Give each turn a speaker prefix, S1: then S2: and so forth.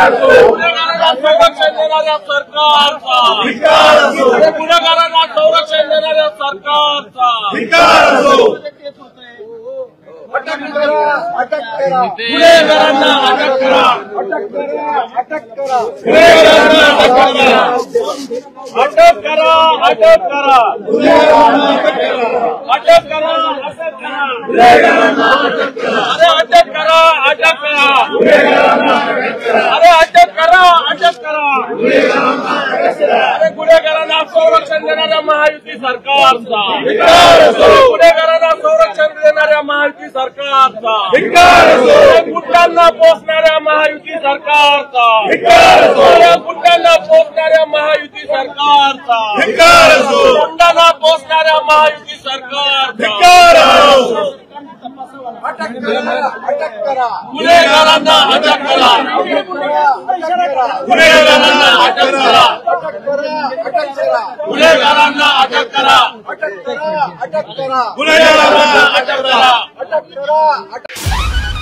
S1: गुन्हेगारांना संरक्षण देणाऱ्या सरकारचा गुन्हेगारांना संरक्षण देणाऱ्या सरकारचा
S2: अटक करा, अटक करा,
S1: गुन्हेगारांना अटक करा,
S2: अटक करा, अटक करा,
S1: गुन्हेगारांना अटक करा, अटक करा, अटक करा, गुन्हेगारांना अटक करा, अटक करा, अटक करा, गुन्हेगारांना अटक करा, अरे अटक करा, अटक करा, गुन्हेगारांना अटक करा, अरे अटक करा, अटक करा, गुन्हेगारांना अटक करा, अरे गुन्हेगारांना संरक्षण देणाऱ्या महायुती सरकारचा गुन्हेगारांना संरक्षण देणाऱ्या महायुती सरकारचा गुंडांना पोचणाऱ्या महायुती सरकारचा गुंडांना पोचणाऱ्या महायुती सरकारचा गुंडांना पोचणाऱ्या महायुती सरकारचा
S2: अटक करा, अटक करा,
S1: गुन्हेगारांना अटक करा, गुन्हेगारांना अटक करा,
S2: अटक करा, अटक करा,
S1: गुन्हेगारांना अटक करा,
S2: अटक करा, अटक करा,
S1: गुन्हेगारांना अटक करा,
S2: अटक करा, अटक